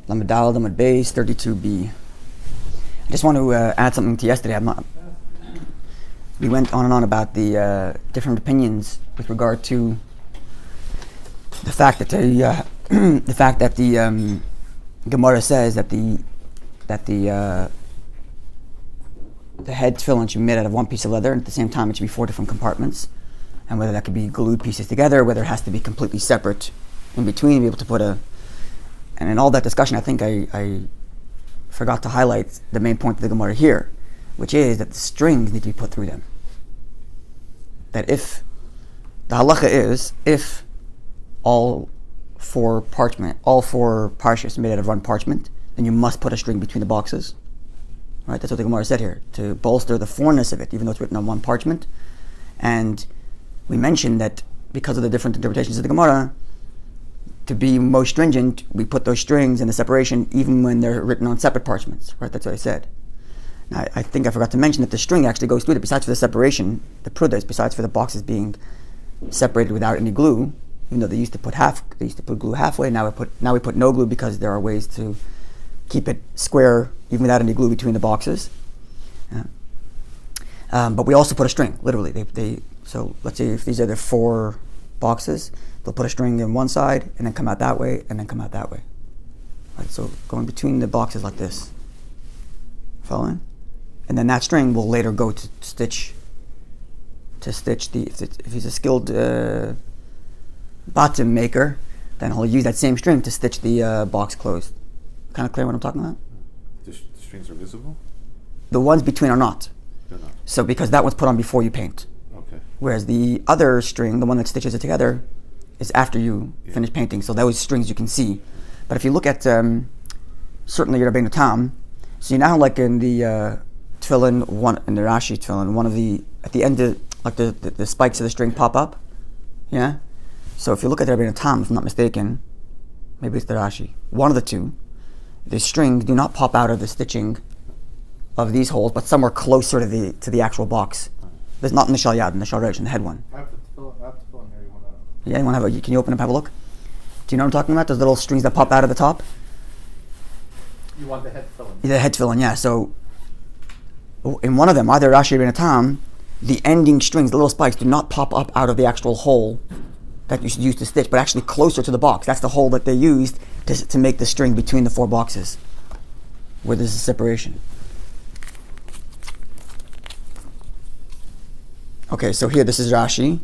Lamed Lamed Beis 32b. I just want to add something to yesterday. We went on and on about the different opinions with regard to the fact that the Gemara says that the head tefillin should be made out of one piece of leather, and at the same time it should be 4 different compartments, and whether that could be glued pieces together, whether it has to be completely separate in between, be able to put and in all that discussion, I think I forgot to highlight the main point of the Gemara here, which is that the strings need to be put through them. That if the halacha is, if all four parshas made out of one parchment, then you must put a string between the boxes. Right? That's what the Gemara said here, to bolster the fourness of it, even though it's written on one parchment. And we mentioned that because of the different interpretations of the Gemara, to be most stringent, we put those strings in the separation even when they're written on separate parchments. Right? That's what I said. Now, I think I forgot to mention that the string actually goes through it. Besides for the separation, the prudas, besides for the boxes being separated without any glue, even though they used to put glue halfway. Now we put no glue because there are ways to keep it square even without any glue between the boxes. But we also put a string, literally. So let's say if these are the 4 boxes, they'll put a string in one side and then come out that way and then come out that way. Right, so going between the boxes like this. Following? And then that string will later go to stitch if he's a skilled bottom maker, then he'll use that same string to stitch the box closed. Kind of clear what I'm talking about? The strings are visible? The ones between are not. They're not. So because that one's put on before you paint. Okay. Whereas the other string, the one that stitches it together, is after you finish painting. So those strings you can see. But if you look at certainly Rabbi Tam, so you now like in the Tefillin, in the Rashi Tefillin, at the end of, like the spikes of the string pop up. Yeah? So if you look at the Rabbi Tam, if I'm not mistaken, maybe it's the Rashi, one of the two, the strings do not pop out of the stitching of these holes, but somewhere closer to the actual box. There's not in the Shal Yad, in the Shal Resh, in the head one. I have to fill here. Yeah, you want to can you open up, have a look? Do you know what I'm talking about? Those little strings that pop out of the top? You want the head tefillin? The head tefillin, yeah. So in one of them, either Rashi or Rabbi Tam, the ending strings, the little spikes, do not pop up out of the actual hole that you should use to stitch, but actually closer to the box. That's the hole that they used to make the string between the 4 boxes, where there's a separation. Okay, so here, this is Rashi.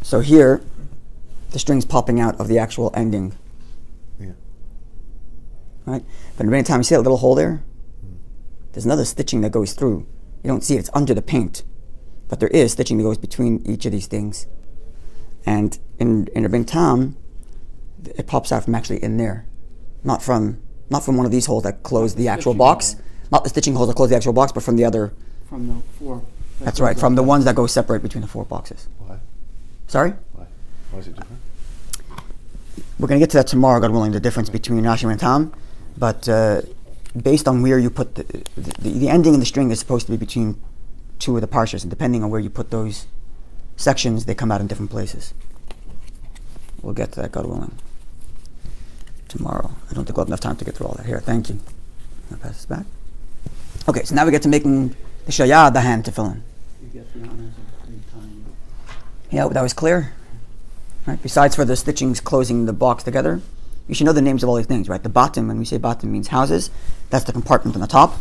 So here, the string's popping out of the actual ending. Yeah. Right? But in time, you see that little hole there? There's another stitching that goes through. You don't see it, it's under the paint. But there is stitching that goes between each of these things. And in Rabbi Tam, it pops out from actually in there. Not from one of these holes that close the actual box. Not the stitching holes that close the actual box, but from the other. From the 4. That's right, from the ones that go separate between the 4 boxes. Why? Sorry? Why? Why is it different? We're going to get to that tomorrow, God willing, the difference between Rashi and Tam. But based on where you put the ending of the string is supposed to be between 2 of the parshas, and depending on where you put those sections, they come out in different places. We'll get to that, God willing, tomorrow. I don't think we'll have enough time to get through all that. Here, thank you. I'll pass this back. Okay, so now we get to making the shayah, the hand tefillin. You get the honors of 3 times. Yeah, that was clear. Right. Besides for the stitchings closing the box together, you should know the names of all these things, right? The bottom, when we say bottom, means houses. That's the compartment on the top.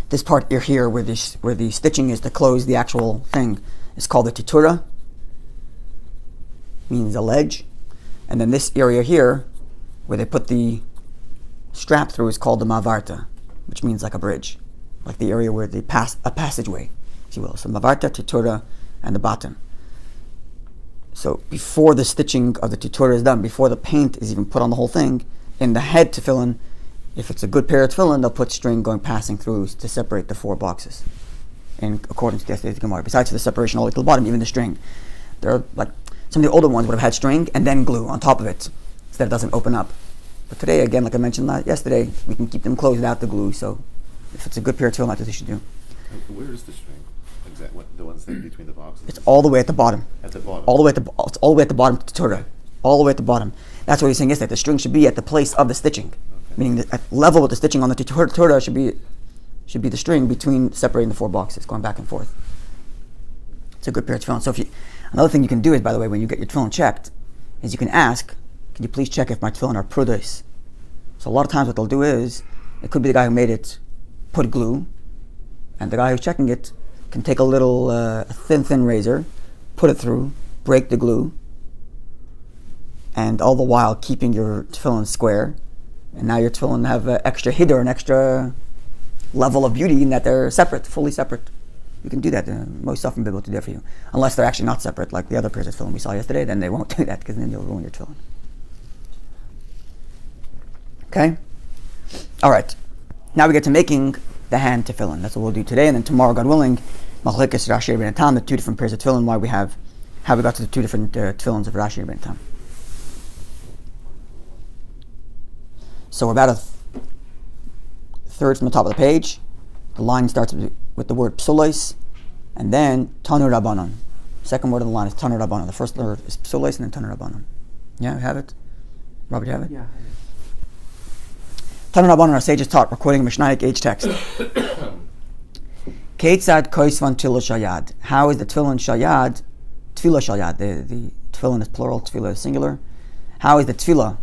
This part here, where the stitching is to close the actual thing, is called the titura. Means a ledge. And then this area here, where they put the strap through, is called the mavarta, which means like a bridge, like the area where they pass a passageway, if you will. So mavarta, titura, and the bottom. So before the stitching of the titura is done, before the paint is even put on the whole thing, in the head tefillin, if it's a good pair of tefillin, they'll put string passing through to separate the 4 boxes, in accordance to yesterday's Gemara. Besides the separation all the way to the bottom, even the string. There are like some of the older ones would have had string and then glue on top of it, so that it doesn't open up. But today, again, like I mentioned yesterday, we can keep them closed without the glue. So if it's a good pair of tefillin, that's what they should do. Where is the string? The ones that between the boxes? It's all the way at the bottom. At the bottom? It's all the way at the bottom to Torah. All the way at the bottom. That's what he's saying yesterday. The string should be at the place of the stitching, meaning that at level with the stitching on the Torah should be the string between separating the 4 boxes, going back and forth. It's a good pair of tefillin. So another thing you can do is, by the way, when you get your tefillin checked, is you can ask, can you please check if my tefillin are prudos? So a lot of times what they'll do is, it could be the guy who made it put glue, and the guy who's checking it can take a little thin razor, put it through, break the glue, and all the while keeping your tefillin square. And now your tefillin have extra hiddur, an extra level of beauty in that they're separate, fully separate. You can do that. Most often be able to do that for you. Unless they're actually not separate, like the other pairs of tefillin we saw yesterday, then they won't do that, because then you'll ruin your tefillin. Okay? Alright. Now we get to making the hand tefillin. That's what we'll do today, and then tomorrow, God willing, Machlekes Rashi ben Tam, the 2 different pairs of tefillin, how we got to the 2 different tefillins of Rashi ben Tam. So we're about a third from the top of the page. The line starts with the word psulos, and then Tanu Rabbanon. Second word of the line is Tanu Rabbanon. The first word is psulos, and then Tanu Rabbanon. Yeah, you have it? Robert, you have it? Yeah. Tanu Rabbanon, our sages taught, we're quoting a Mishnaic age text. Keitzad koisvan tefillah shayad. How is the tefillin shayad? Tefillah shayad. The tefillin is plural, tefillah is singular. How is the tefillin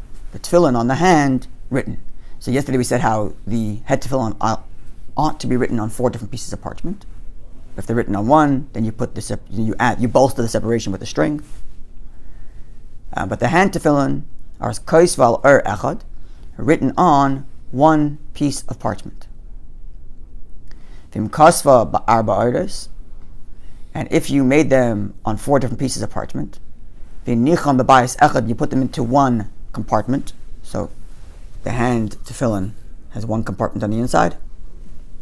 on the hand, written? So yesterday we said how the head tefillin ought to be written on 4 different pieces of parchment. If they're written on one, then you put you bolster the separation with the string. But the hand tefillin are koisval echad, written on 1 piece of parchment. Vim kasva ba'arba ardos, and if you made them on 4 different pieces of parchment, v'nicham b'bayis echad, you put them into 1 compartment. So the hand tefillin has 1 compartment on the inside,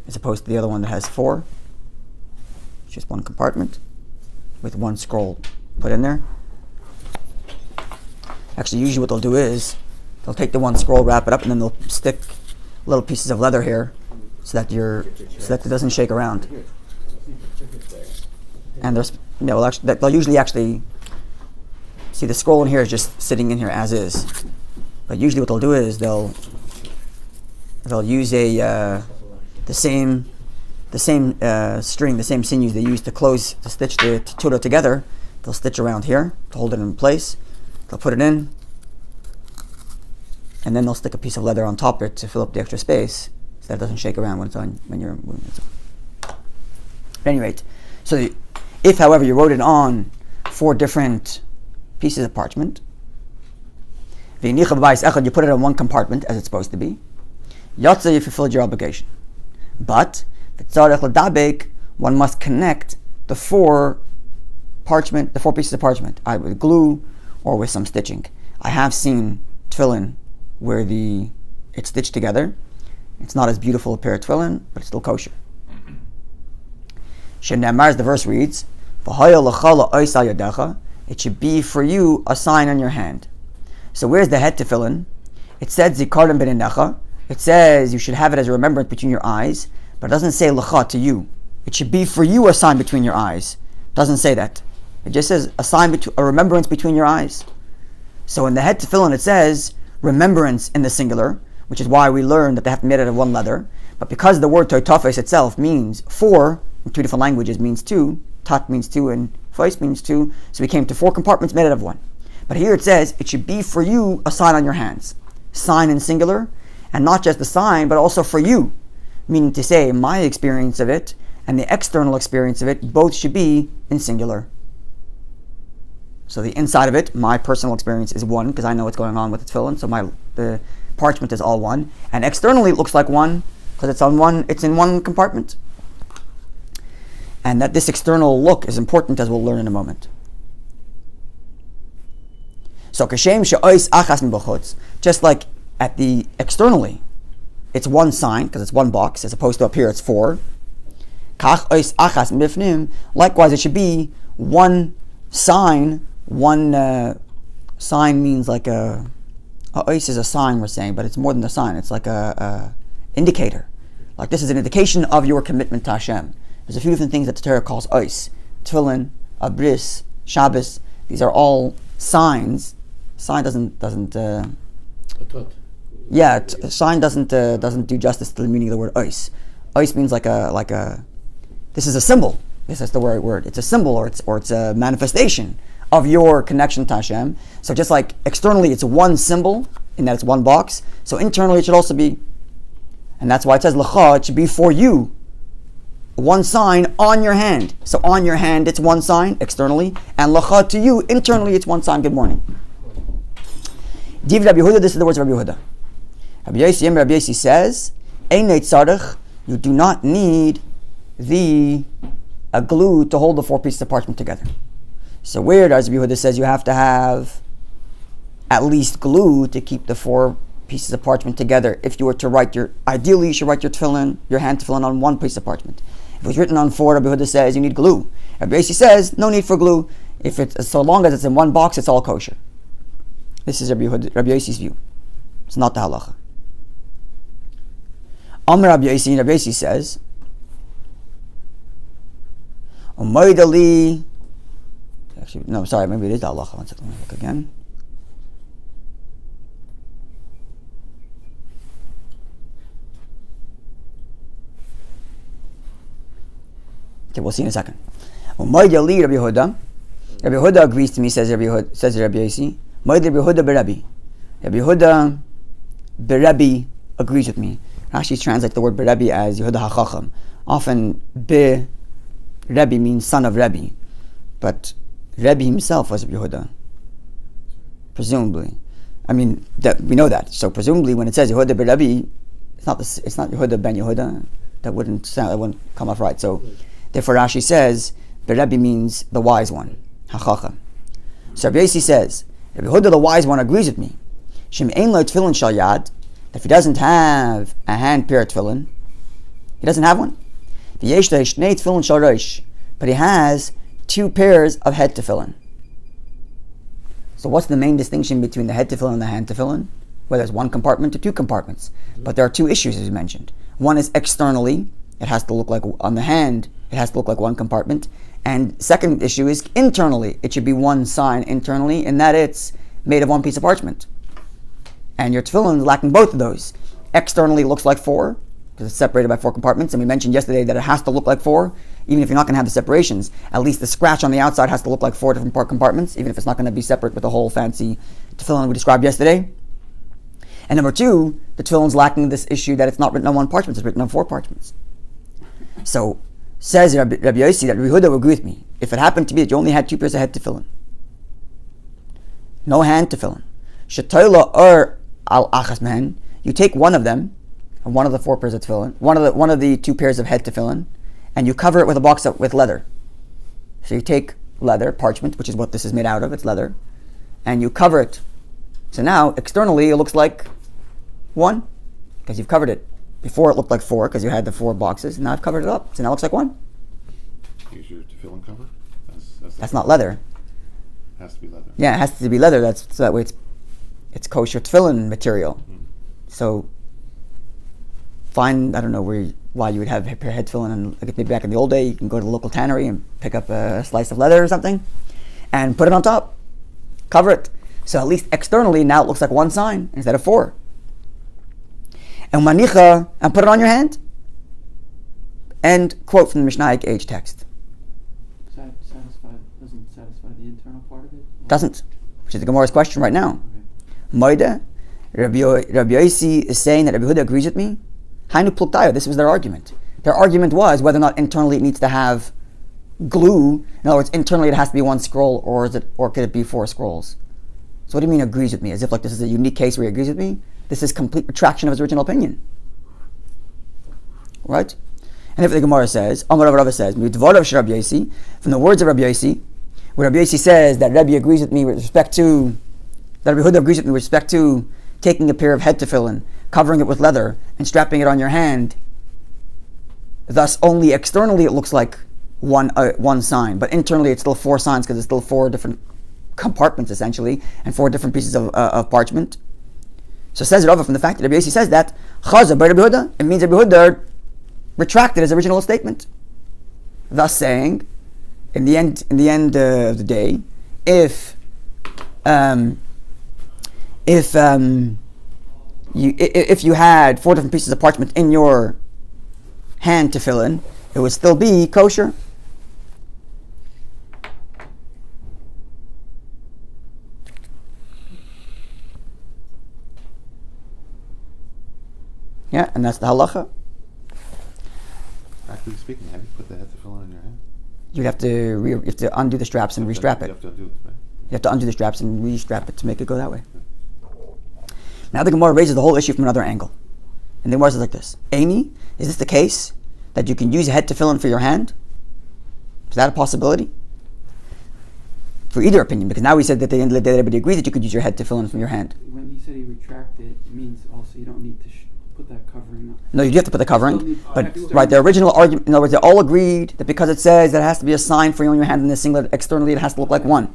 as opposed to the other one that has 4. It's just 1 compartment with 1 scroll put in there. Actually, usually what they'll do is they'll take the 1 scroll, wrap it up, and then they'll stick little pieces of leather here so that it doesn't shake around. And they'll usually actually see the scroll in here is just sitting in here as is. But usually what they'll do is they'll use the same string, the same sinews they use to stitch the Torah together. They'll stitch around here to hold it in place. They'll put it in, and then they'll stick a piece of leather on top of it to fill up the extra space, so that it doesn't shake around when you're moving it. At any rate, so if, however, you wrote it on 4 different pieces of parchment, you put it in 1 compartment as it's supposed to be, Yotze, you fulfilled your obligation. But one must connect the 4 pieces of parchment, either with glue or with some stitching. I have seen tefillin where it's stitched together. It's not as beautiful a pair of tefillin, but it's still kosher. As the verse reads, it should be for you a sign on your hand. So where's the head tefillin? It said zikaron b'neinecha. It says you should have it as a remembrance between your eyes, but it doesn't say lecha, to you. It should be for you a sign between your eyes. It doesn't say that. It just says a remembrance between your eyes. So in the head tefillin it says remembrance in the singular, which is why we learned that they have to be made out of 1 leather. But because the word toitafes itself means 4, in 2 different languages means 2, tat means 2 and fais means 2, so we came to 4 compartments made out of 1. But here it says it should be for you a sign on your hands. Sign in singular, and not just the sign, but also for you. Meaning to say, my experience of it and the external experience of it both should be in singular. So the inside of it, my personal experience is 1, because I know what's going on with the tefillin, so the parchment is all 1. And externally it looks like 1, because it's in 1 compartment. And that this external look is important, as we'll learn in a moment. So kashem she'ois achas mibochutz, just like at the externally, it's 1 sign because it's 1 box, as opposed to up here it's 4. Kach ois achas mibifnim, likewise it should be 1 sign. 1 sign means like a ois is a sign, we're saying, but it's more than a sign. It's like a indicator. Like this is an indication of your commitment to Hashem. There's a few different things that the Torah calls ois. Tefillin, abris, Shabbos. These are all signs Sign doesn't. A tot. Sign doesn't do justice to the meaning of the word ois. Ois means like a. This is a symbol. This is the right word. It's a symbol, or it's a manifestation of your connection to Hashem. So just like externally, it's one symbol in that it's one box. So internally, it should also be, and that's why it says l'cha. It should be for you. One sign on your hand. So on your hand, it's one sign externally, and l'cha to you internally, it's one sign. Good morning. Div Rabbi Yehuda. This is the words of Rabbi Yehuda. Rabbi Yossi says, "Einay tzarich." You do not need a glue to hold the four pieces of parchment together. So where does Rabbi Yehuda says you have to have at least glue to keep the four pieces of parchment together? If you were to write ideally you should write your tefillin, your hand tefillin on one piece of parchment. If it was written on four, Rabbi Yehuda says you need glue. Rabbi Yossi says no need for glue. If it's so long as it's in one box, it's all kosher. This is Rabbi Yossi's view. It's not the halacha. Amr Rabbi Yossi says, actually, no, sorry, maybe it is the halacha. One second, let me look again. Okay, we'll see in a second. Umaydali Rabbi Yehuda. Rabbi Yehuda agrees to me, says Rabbi Yossi. Rabbi Yehuda berabi. Rabbi Yehuda berabi agrees with me. Rashi translates the word berabi as Yehuda HaChacham. Often Rabbi means son of Rabbi, but Rabbi himself was Rabbi Yehuda. Presumably, I mean we know that. So presumably, when it says Yehuda berabi, it's not Yehuda ben Yehuda. That wouldn't come off right. So therefore, Rashi says berabi means the wise one, HaChacham. So Rabbi Yossi says Rabbi Yehuda the wise one agrees with me. Shem ein lo tefillin shal yad. If he doesn't have a hand pair of tefillin, he doesn't have one. But he has two pairs of head tefillin. So what's the main distinction between the head tefillin and the hand tefillin? Whether it's one compartment or two compartments. But there are two issues, as you mentioned. One is externally, it has to look like, on the hand, it has to look like one compartment. And second issue is internally, it should be one sign internally, in that it's made of one piece of parchment. And your tefillin is lacking both of those. Externally, it looks like four, because it's separated by four compartments, and we mentioned yesterday that it has to look like four, even if you're not going to have the separations. At least the scratch on the outside has to look like four different compartments, even if it's not going to be separate with the whole fancy tefillin we described yesterday. And number two, the tefillin's lacking this issue that it's not written on one parchment, it's written on four parchments. So, says Rabbi Yossi that Rabbi Yehuda will agree with me. If it happened to be that you only had two pairs of head tefillin, no hand tefillin, shetoila or al achas mehen, you take one of them, one of the four pairs of tefillin, one of the two pairs of head tefillin, and you cover it with a box with leather. So you take leather, parchment, which is what this is made out of, it's leather, and you cover it. So now, externally, it looks like one, because you've covered it. Before it looked like four, because you had the four boxes, and now I've covered it up. So now it looks like one. Use your tefillin cover? That's not leather. It has to be leather. Yeah, it has to be leather. So that way it's kosher tefillin material. Mm. So I don't know why you would have head tefillin, and like maybe back in the old day, you can go to the local tannery and pick up a slice of leather or something, and put it on top, cover it. So at least externally, now it looks like one sign instead of four. And manicha, and put it on your hand. And quote from the Mishnaic age text. Doesn't satisfy the internal part of it? Doesn't, which is the Gemara's question right now. Okay. Moida, Rabbi Yossi is saying that Rabbi Yehuda agrees with me. Hainu pluktaya, this was their argument. Their argument was whether or not internally it needs to have glue. In other words, internally it has to be one scroll, or could it be four scrolls? So what do you mean agrees with me? As if like this is a unique case where he agrees with me? This is complete retraction of his original opinion. Right? And if the Gemara says, Amar Rabbi says, from the words of Rabbi Yossi, where Rabbi Yossi says that Rabbi agrees with me with respect to, that Rabbi Yehuda agrees with me with respect to taking a pair of head tefillin, covering it with leather, and strapping it on your hand. Thus, only externally it looks like one sign, but internally it's still four signs because it's still four different compartments essentially, and four different pieces of parchment. So it says it over from the fact that Rabbi Yossi says that Chaza by Rabbi Yehuda, it means Rabbi Yehuda retracted his original statement, thus saying, in the end of the day, if if if you had 4 different pieces of parchment in your hand tefillin, it would still be kosher. Yeah, and that's the halacha. Practically speaking, how do you put the head tefillin in your hand? You have to undo the straps and restrap You it. have to undo it, right? You have to undo the straps and restrap it to make it go that way. Now the Gemara raises the whole issue from another angle. And the Gemara says like this: Eini, is this the case that you can use a head tefillin for your hand? Is that a possibility? For either opinion, because now we said that at the end of the day everybody agrees that you could use your head tefillin from your hand. When he said he retracted, it means also you don't need to put that covering up. No, you do have to put the covering, but externally. right, the original argument, in other words, they all agreed that because it says that it has to be a sign for you on your hand and the singlet, externally it has to look like one.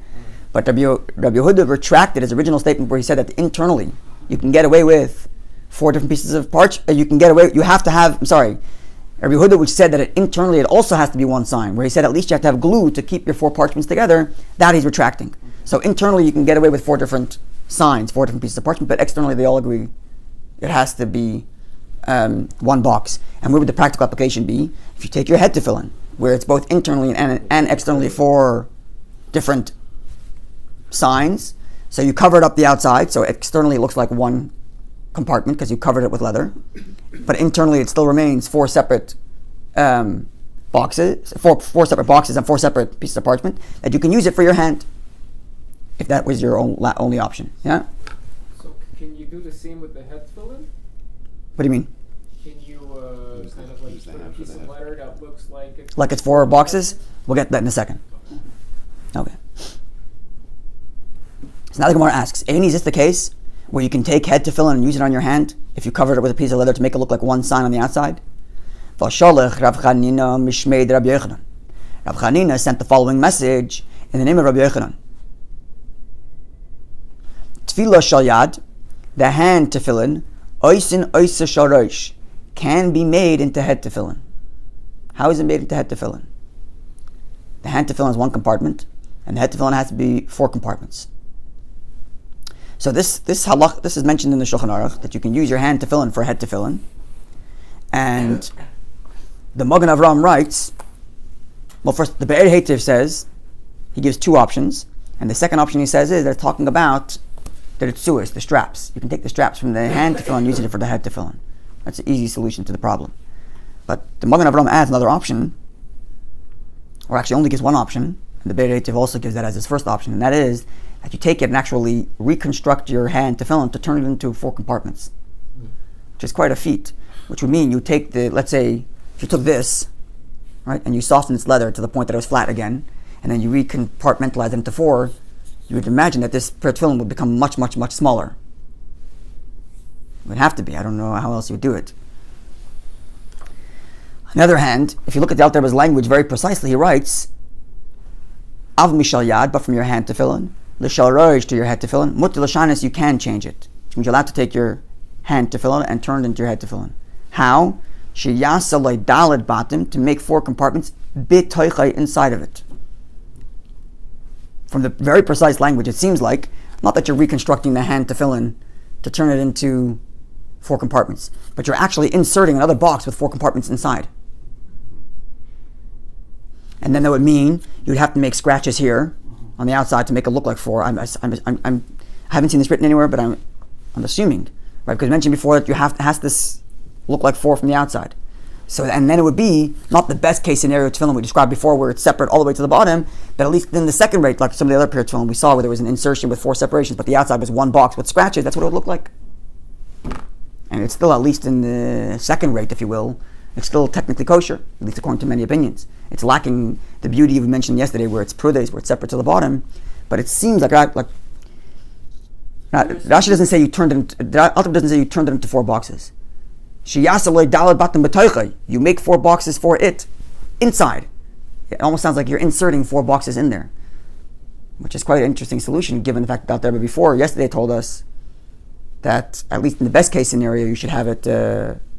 But Rabbi Yehuda retracted his original statement where he said that internally you can get away with 4 different pieces of parchment. You have to have, Rabbi Yehuda, which said that internally it also has to be one sign, where he said at least you have to have glue to keep your 4 parchments together, that he's retracting. So internally you can get away with 4 different signs, 4 different pieces of parchment, but externally they all agree it has to be one box. And where would the practical application be? If you take your head tefillin, where it's both internally and externally 4 different signs, so you cover it up the outside, so externally it looks like one compartment because you covered it with leather, but internally it still remains 4 separate boxes, four separate boxes and 4 separate pieces of parchment that you can use it for your hand, if that was your only option. Yeah. So can you do the same with the head tefillin? What do you mean? Can you Use kind the- of like use the put a hand for piece the of head. letter that looks like it's Like it's 4 boxes? We'll get to that in a second. Okay. So now the Gemara asks, Eini, is this the case where you can take head tefillin and use it on your hand if you covered it with a piece of leather to make it look like one sign on the outside? Vashalech Rav Chanina Mishmeid Rabbi Yochanan. Rav Chanina sent the following message in the name of Rabbi Yochanan. Tefillah shal yad, the hand tefillin, oisin oisa sharosh, can be made into head tefillin. How is it made into head tefillin? The hand tefillin is one compartment, and the head tefillin has to be 4 compartments. So this is mentioned in the Shulchan Aruch, that you can use your hand tefillin for head tefillin. And the Magen Avraham writes, well, first the Be'er Heitev says, he gives 2 options, and the second option he says is that it's talking about the tzuas, the straps. You can take the straps from the hand tefillin and use it for the head tefillin. That's an easy solution to the problem. But the Magen Avraham adds another option, or actually only gives one option, and the Be'er Heitev also gives that as his first option, and that is that you take it and actually reconstruct your hand tefillin to turn it into 4 compartments, which is quite a feat. Which would mean you take let's say, if you took this, right, and you soften its leather to the point that it was flat again, and then you recompartmentalize it into 4, you would imagine that this pair of tefillin would become much, much, much smaller. It would have to be. I don't know how else you would do it. On the other hand, if you look at the Alter Rebbe's language very precisely, he writes, Av mishal yad, but from your hand tefillin, l'shal roish to your head tefillin, mutter l'shanis, you can change it. Which means you're allowed to take your hand tefillin and turn it into your head tefillin. How? Sheyasa loy daled batim, to make 4 compartments bitoichai, inside of it. From the very precise language, it seems like not that you're reconstructing the hand tefillin to turn it into 4 compartments, but you're actually inserting another box with 4 compartments inside. And then that would mean you'd have to make scratches here on the outside to make it look like 4. I haven't seen this written anywhere, but I'm assuming, right? Because I mentioned before that it has to look like 4 from the outside. So, and then it would be not the best case scenario tefillin we described before, where it's separate all the way to the bottom, but at least in the second rate, like some of the other pair of tefillin we saw, where there was an insertion with 4 separations, but the outside was one box with scratches. That's what it would look like. And it's still, at least in the second rate, if you will, it's still technically kosher, at least according to many opinions. It's lacking the beauty we mentioned yesterday, where it's prudes, where it's separate to the bottom. But it seems like Rashi doesn't say you turned it. The Alter doesn't say you turned it into 4 boxes. You make 4 boxes for it inside. It almost sounds like you're inserting 4 boxes in there, which is quite an interesting solution, given the fact that Alter Rebbe before yesterday told us that at least in the best case scenario you should have it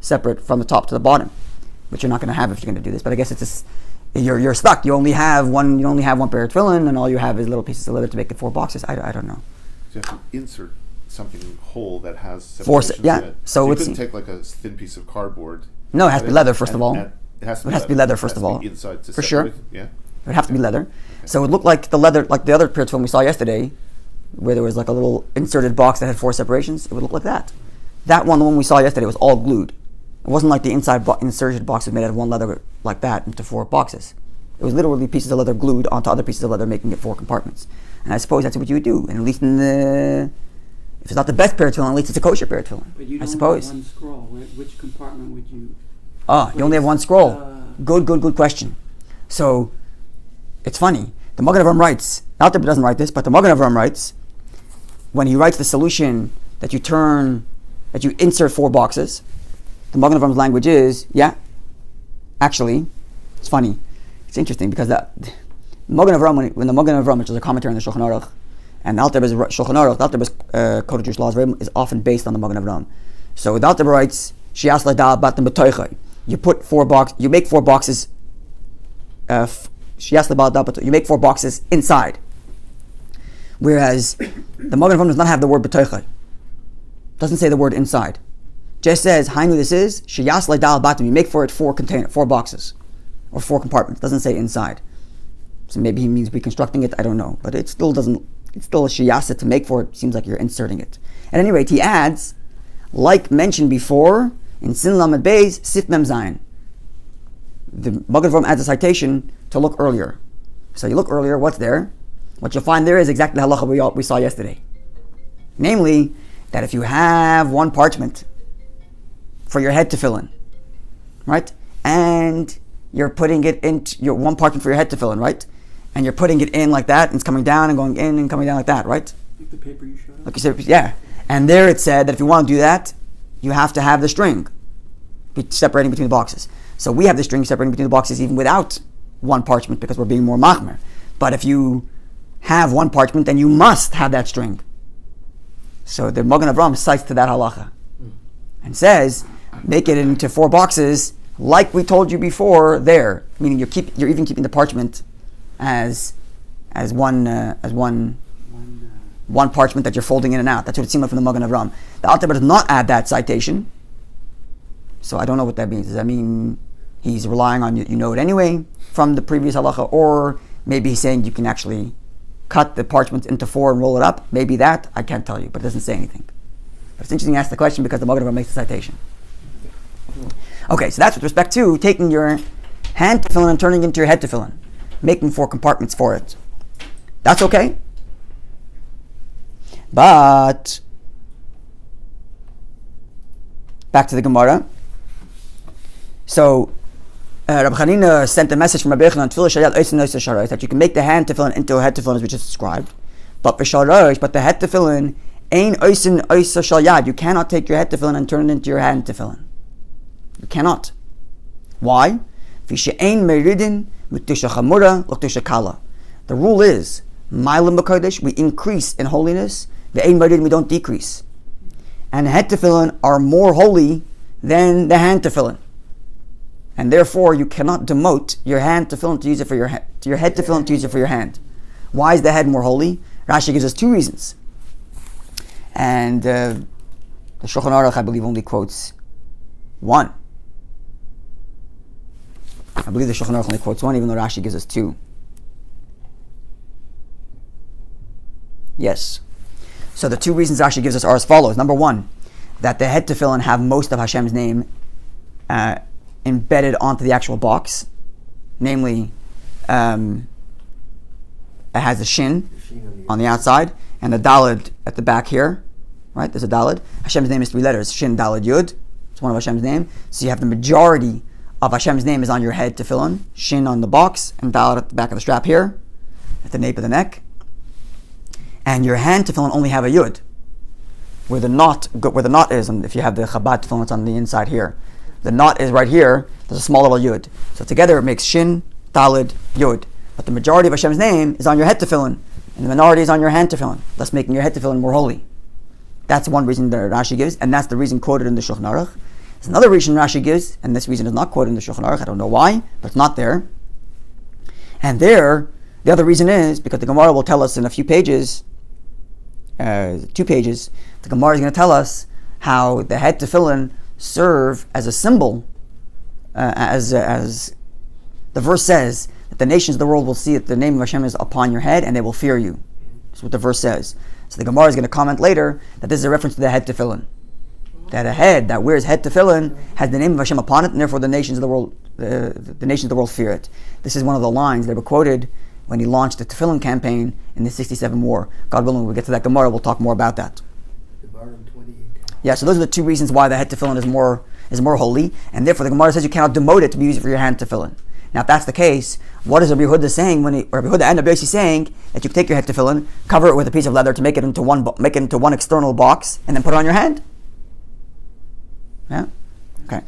separate from the top to the bottom, which you're not going to have if you're going to do this. But I guess it's just you're stuck. You only have one. You only have one pair of tefillin, and all you have is little pieces of leather to make it 4 boxes. I don't know. So you have to insert something whole that has Four separations yeah, in it. so you it's- couldn't take like a thin piece of cardboard. No, it has to be leather, first of all. It has It has to be leather, first of all. Inside to For sure. separate, yeah. It would have to be leather. So it looked like the leather, like the other pairs film we saw yesterday, where there was like a little inserted box that had 4 separations. It would look like that. That one, the one we saw yesterday, was all glued. It wasn't like the inserted box was made out of one leather like that into 4 boxes. It was literally pieces of leather glued onto other pieces of leather, making it 4 compartments. And I suppose that's what you would do. And at least in the, if it's not the best pair of tefillin, at least it's a kosher pair of tefillin. But you I don't suppose. have one scroll. Which compartment would you? You only have one scroll. Good question. So, it's funny. The Magen Avraham writes, not that he doesn't write this, but the Magen Avraham writes, when he writes the solution that you insert 4 boxes, the Magen Avraham's language is, actually, it's funny. It's interesting because the Magen Avraham, when the Magen Avraham, which is a commentary on the Shulchan Aruch, and the Alter Rebbe's Shulchan Aruch, the Alter Rebbe's Code of Jewish Laws is often based on the Magen Avraham. So the Alter Rebbe writes, Shias Ladal Batim B'toichai. You make 4 boxes. You make 4 boxes inside. Whereas the Magen Avraham does not have the word b'toichai. Doesn't say the word inside. Just says, Hainu, this is Shiyas Ladal Batim. You make for it 4 boxes or 4 compartments. Doesn't say inside. So maybe he means reconstructing it. I don't know, but it still doesn't. It's still a shiyasa to make for it. Seems like you're inserting it. At any rate, he adds, like mentioned before in Sin Lamed Beis Sif Mem Zayin. The Magen Avraham adds a citation to look earlier. So you look earlier. What's there? What you'll find there is exactly the halacha we saw yesterday. Namely, that if you have one parchment for your head tefillin, right, and you're putting it into your one parchment for your head tefillin, right, and you're putting it in like that, and it's coming down and going in and coming down like that, right? Like the paper you showed us? Like you said, yeah. And there it said that if you want to do that, you have to have the string separating between the boxes. So we have the string separating between the boxes even without one parchment because we're being more machmer. But if you have one parchment, then you must have that string. So the Magen Avraham cites to that halacha and says, make it into 4 boxes like we told you before there. Meaning you're even keeping the parchment as one parchment that you're folding in and out. That's what it seemed like from the Magen Avraham. The Alter Rebbe does not add that citation. So I don't know what that means. Does that mean he's relying on you know it anyway from the previous halacha, or maybe he's saying you can actually cut the parchment into 4 and roll it up? Maybe that, I can't tell you, but it doesn't say anything. But it's interesting to ask the question because the Magen Avraham makes the citation. Okay, so that's with respect to taking your hand tefillin and turning it into your head tefillin, making 4 compartments for it. That's okay. But back to the Gemara. So Rabbi Chanina sent a message from Rabbi Yochanan that you can make the hand tefillin into a head tefillin as we just described. But the head tefillin ain't oisin oisa shal yad. You cannot take your head tefillin and turn it into your hand tefillin. You cannot. Why? The rule is, Ma'alim b'kodesh, we increase in holiness. Ve'ein meridin, we don't decrease. And head tefillin are more holy than the hand tefillin. And therefore, you cannot demote your hand tefillin to use it for your head, to your head tefillin to use it for your hand. Why is the head more holy? Rashi gives us 2 reasons. And the Shulchan Aruch, I believe, only quotes 1. I believe the Shulchan Aruch only quotes 1, even though Rashi gives us 2. Yes. So the 2 reasons Rashi gives us are as follows. Number 1, that the head tefillin have most of Hashem's name embedded onto the actual box. Namely, it has a shin on the outside and a dalid at the back here. Right? There's a dalid. Hashem's name is 3 letters. Shin, dalid, yud. It's one of Hashem's name. So you have the majority of Hashem's name is on your head tefillin. Shin on the box and dalid at the back of the strap here, at the nape of the neck. And your hand tefillin only have a yud, where the knot is, and if you have the Chabad tefillin, it's on the inside here. The knot is right here. There's a small little yud. So together it makes shin, dalid, yud. But the majority of Hashem's name is on your head tefillin, and the minority is on your hand tefillin, thus making your head tefillin more holy. That's one reason that Rashi gives, and that's the reason quoted in the Shulchan Aruch. There's another reason Rashi gives, and this reason is not quoted in the Shulchan Aruch. I don't know why, but it's not there. And there, the other reason is because the Gemara will tell us in a few pages 2 pages, the Gemara is going to tell us how the head tefillin serve as a symbol, as the verse says, that the nations of the world will see that the name of Hashem is upon your head and they will fear you. That's what the verse says. So the Gemara is going to comment later that this is a reference to the head tefillin. That a head that wears head tefillin has the name of Hashem upon it, and therefore the nations of the world, the nations of the world fear it. This is one of the lines that were quoted when he launched the Tefillin campaign in the 67 war. God willing, when we get to that Gemara, we'll talk more about that. Yeah, so those are the 2 reasons why the head tefillin is more holy, and therefore the Gemara says you cannot demote it to be used for your hand tefillin. Now, if that's the case, what is Rabbi Yehuda saying Rabbi Yehuda and Rabbi Yossi saying that you can take your head tefillin, cover it with a piece of leather to make it into one external box, and then put it on your hand? Yeah? Okay.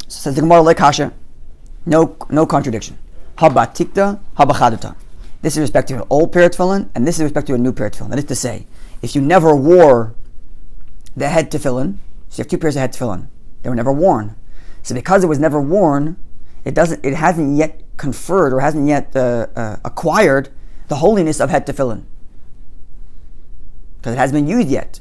Says the Gemara Lekasha, no contradiction. Haba tikta, haba chadata. This is with respect to an old pair of tefillin, and this is with respect to a new pair of tefillin. That is to say, if you never wore the head tefillin, so you have 2 pairs of head tefillin, they were never worn. So because it was never worn, it hasn't yet conferred or hasn't yet acquired the holiness of head tefillin, because it hasn't been used yet,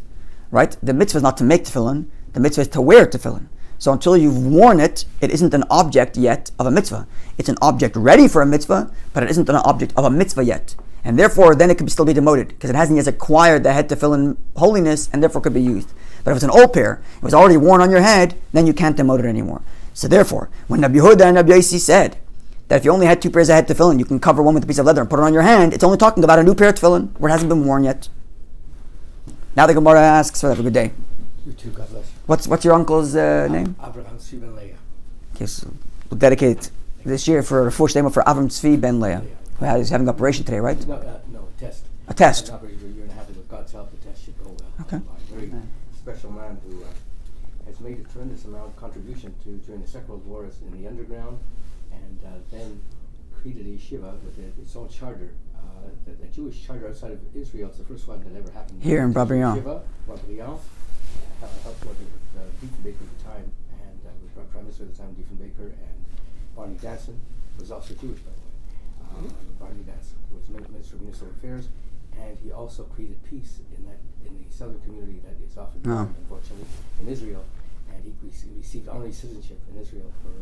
right? The mitzvah is not to make tefillin; the mitzvah is to wear tefillin. So until you've worn it, it isn't an object yet of a mitzvah. It's an object ready for a mitzvah, but it isn't an object of a mitzvah yet. And therefore, then it could still be demoted, because it hasn't yet acquired the head tefillin holiness, and therefore could be used. But if it's an old pair, it was already worn on your head, then you can't demote it anymore. So therefore, when Rabbi Yehuda and Rabbi Yossi said that if you only had 2 pairs of head tefillin, you can cover one with a piece of leather and put it on your hand, it's only talking about a new pair of tefillin, where it hasn't been worn yet. Now the Gemara asks, have a good day. You too, God bless you. What's your uncle's name? Abraham Tzvi ben Leah. Okay, so we'll dedicate this year for a full statement for Avram Tzvi ben Leah, who is having an operation today, right? No, a test. A test. Not for a year and a half, with God's help, the test should go well. Okay. A very special man who has made a tremendous amount of contribution during the Second World War in the underground, and then created a yeshiva with its own charter. The Jewish charter outside of Israel is the first one that ever happened. Here in Briand. Helped with Diefenbaker Baker at the time, and was Prime Minister at the time, Diefenbaker, and Barney Danson was also Jewish, by the way. Barney Danson was Minister of Municipal Affairs, and he also created peace in the southern community that is often found, unfortunately, in Israel. And he received honorary citizenship in Israel for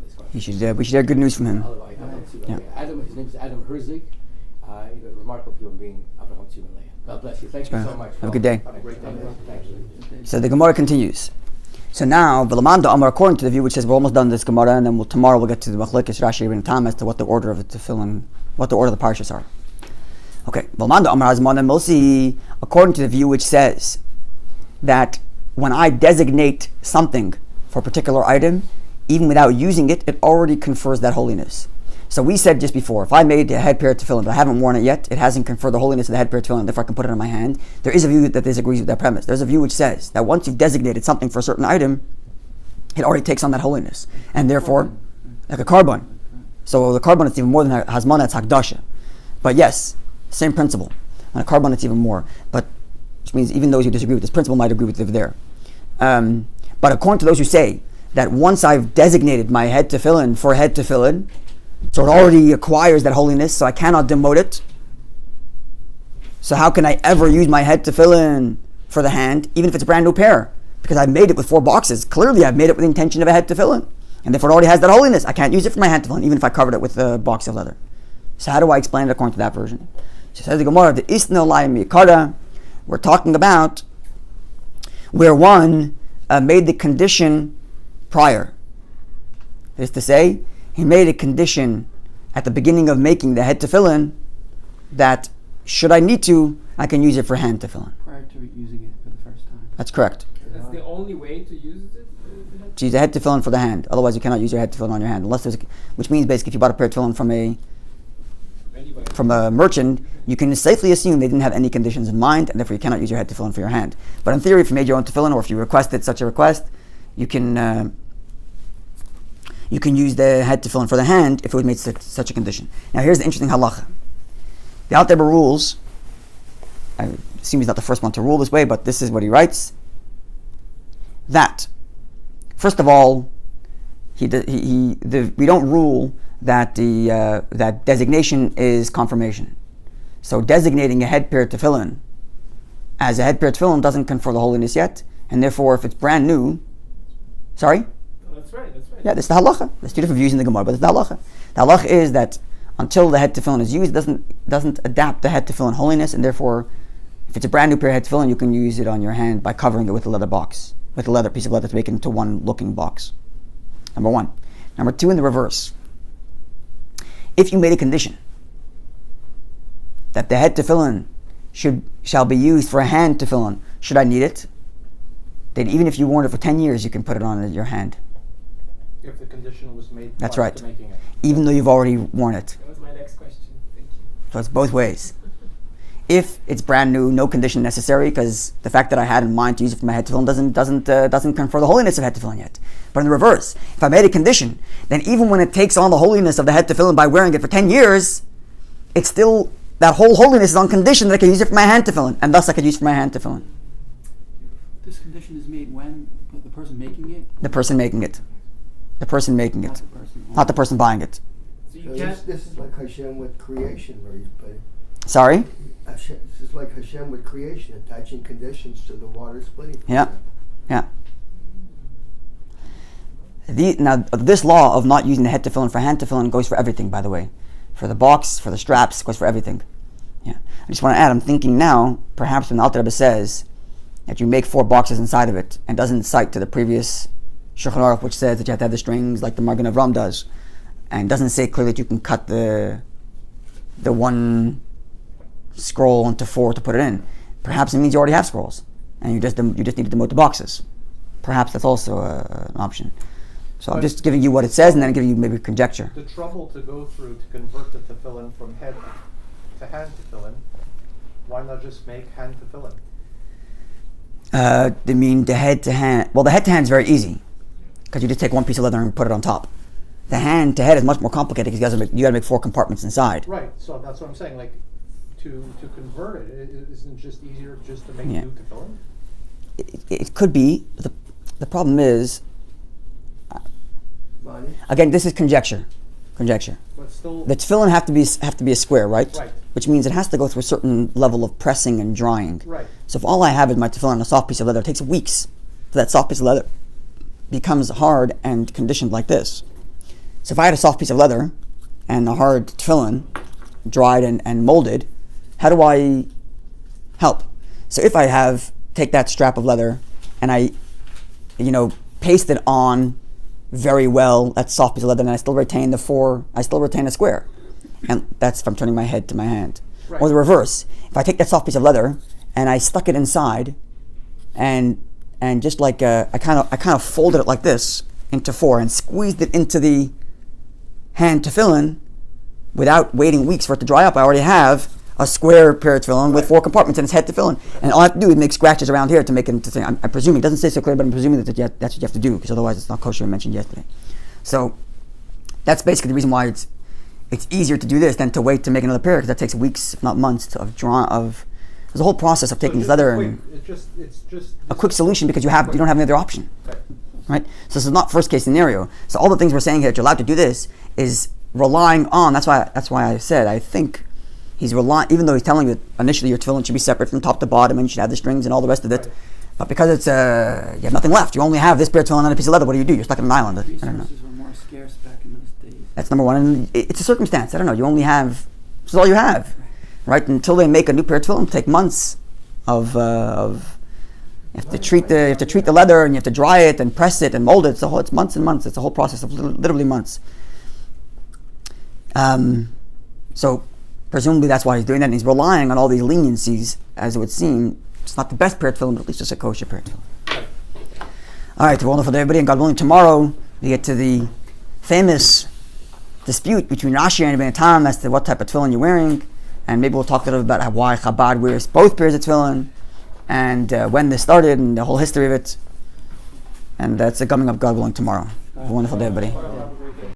this country. We should hear good news from him. His name is Adam Herzig. A remarkable human being, Abraham Tzvi ben Leah. God bless you. Thank you so much. Have a good day. Have a great day. Thank you. So the Gemara continues. So now, V'lamanda Amar, according to the view which says we're almost done this Gemara, and then tomorrow we'll get to the Machlekes Rashi and Tam as to what the order of the Tefillin, what the order of the parshas are. Okay, V'lamanda Amar Hazman and Milsi, according to the view which says that when I designate something for a particular item, even without using it, it already confers that holiness. So we said just before, if I made a head pair of tefillin, but I haven't worn it yet, it hasn't conferred the holiness of the head pair of tefillin, therefore I can put it on my hand. There is a view that disagrees with that premise. There's a view which says that once you've designated something for a certain item, it already takes on that holiness. And therefore, like a carbon. So the carbon is even more than hazmana, it's hakdasha. But yes, same principle. On a carbon it's even more. But which means even those who disagree with this principle might agree with it there. But according to those who say that once I've designated my head tefillin for head tefillin, so it already acquires that holiness, so I cannot demote it. So how can I ever use my head tefillin for the hand, even if it's a brand new pair? Because I've made it with 4 boxes. Clearly I've made it with the intention of a head tefillin. And therefore it already has that holiness. I can't use it for my hand tefillin, even if I covered it with a box of leather. So how do I explain it according to that version? So says the Gemara, the Isna Layim Yikara, we're talking about where one made the condition prior. That is to say, he made a condition at the beginning of making the head tefillin that should I need to, I can use it for hand tefillin. Prior to using it for the first time. That's correct. That's the only way to use it? To use a head tefillin for the hand. Otherwise you cannot use your head tefillin on your hand. Which means basically if you bought a pair of tefillin from a merchant, you can safely assume they didn't have any conditions in mind, and therefore you cannot use your head tefillin for your hand. But in theory, if you made your own tefillin, or if you requested such a request, you can use the head tefillin for the hand if it was made such a condition. Now here's the interesting halacha. The Alter Rebbe rules, I assume he's not the first one to rule this way, but this is what he writes, that, first of all, we don't rule that that designation is confirmation. So designating a head pair tefillin as a head pair tefillin doesn't confer the holiness yet, and therefore, if it's brand new, sorry. That's right. Yeah, this is the halacha. There's two different views in the Gemara, but it's the halacha. The halacha is that until the head tefillin is used, it doesn't adapt the head tefillin holiness, and therefore, if it's a brand new pair of head tefillin, you can use it on your hand by covering it with a leather box, with a piece of leather to make it into one looking box. Number one. Number two, in the reverse. If you made a condition that the head tefillin shall be used for a hand tefillin, should I need it? Then even if you worn it for 10 years, you can put it on your hand. If the condition was made That's prior right. to making it. Even though you've already worn it. That was my next question. Thank you. So it's both ways. If it's brand new, no condition necessary, because the fact that I had in mind to use it for my head tefillin doesn't confer the holiness of head tefillin yet. But in the reverse, if I made a condition, then even when it takes on the holiness of the head tefillin by wearing it for 10 years, it's still, that whole holiness is on condition that I can use it for my hand tefillin, and thus I could use it for my hand tefillin. This condition is made when the person making it. The person making it. The person making Not it. the person. Not the person buying it. So you So can't. this is like Hashem with creation, where he's putting. Sorry? This is like Hashem with creation, attaching conditions to the water splitting. Yeah. Yeah. Now, this law of not using the head tefillin for hand tefillin goes for everything, by the way. For the box, for the straps, goes for everything. Yeah. I just want to add, I'm thinking now, perhaps when the Alter Rebbe says that you make 4 boxes inside of it and doesn't cite to the previous Shulchan Aruch, which says that you have to have the strings like the Magen Avram does, and doesn't say clearly that you can cut the one scroll into 4 to put it in. Perhaps it means you already have scrolls and you just need to demote the boxes. Perhaps that's also an option. So I'm just giving you what it says and then giving you maybe conjecture. The trouble to go through to convert the tefillin from head to hand tefillin, why not just make hand tefillin? They mean the head to hand. Well, the head to hand is very easy because you just take one piece of leather and put it on top. The hand to head is much more complicated because you got to make 4 compartments inside. Right, so that's what I'm saying, like, to convert it isn't just easier just to make Yeah. new tefillin? It could be. The problem is, Bonnie? again, this is conjecture. But still, The tefillin have to be a square, right? Right. Which means it has to go through a certain level of pressing and drying. right, So if all I have is my tefillin on a soft piece of leather, it takes weeks for that soft piece of leather becomes hard and conditioned like this. So if I had a soft piece of leather and a hard tefillin, dried and molded, how do I help? So if I take that strap of leather and I, paste it on very well, that soft piece of leather, and I still retain a square. And that's if I'm turning my head to my hand. Right. Or the reverse. If I take that soft piece of leather and I stuck it inside and just like I kind of folded it like this into 4 and squeezed it into the hand tefillin without waiting weeks for it to dry up, I already have a square pair of tefillin with 4 compartments and its head tefillin. And all I have to do is make scratches around here to make it into thing. I'm presuming, it doesn't say so clear, but I'm presuming that that's what you have to do, because otherwise it's not kosher, I mentioned yesterday. So that's basically the reason why it's easier to do this than to wait to make another pair, because that takes weeks, if not months, there's a whole process of taking this leather and it's just a quick solution because you don't have any other option. Okay. Right? So this is not first case scenario. So all the things we're saying here that you're allowed to do this is relying on, that's why I said, I think he's relying, even though he's telling you that initially your tefillin should be separate from top to bottom and you should have the strings and all the rest of it, Right. but because it's, you have nothing left, you only have this pair of tefillin and a piece of leather, what do? You're stuck on an island. I don't know. Resources were more scarce back in those days. That's number one. And it's a circumstance. I don't know. You only have, this is all you have. Right? Until they make a new pair of tefillin, take months of you have to treat the leather and you have to dry it and press it and mold it. It's months and months. It's a whole process of literally months. So presumably that's why he's doing that, and he's relying on all these leniencies, as it would seem. It's not the best pair of tefillin, but at least it's a kosher pair of tefillin. All right, wonderful day, everybody, and God willing, tomorrow we get to the famous dispute between Rashi and Ibn Tam as to what type of tefillin you're wearing, and maybe we'll talk a little bit about why Chabad wears both pairs of tefillin, and when this started, and the whole history of it. And that's coming up, God willing, tomorrow. Have a wonderful day, everybody.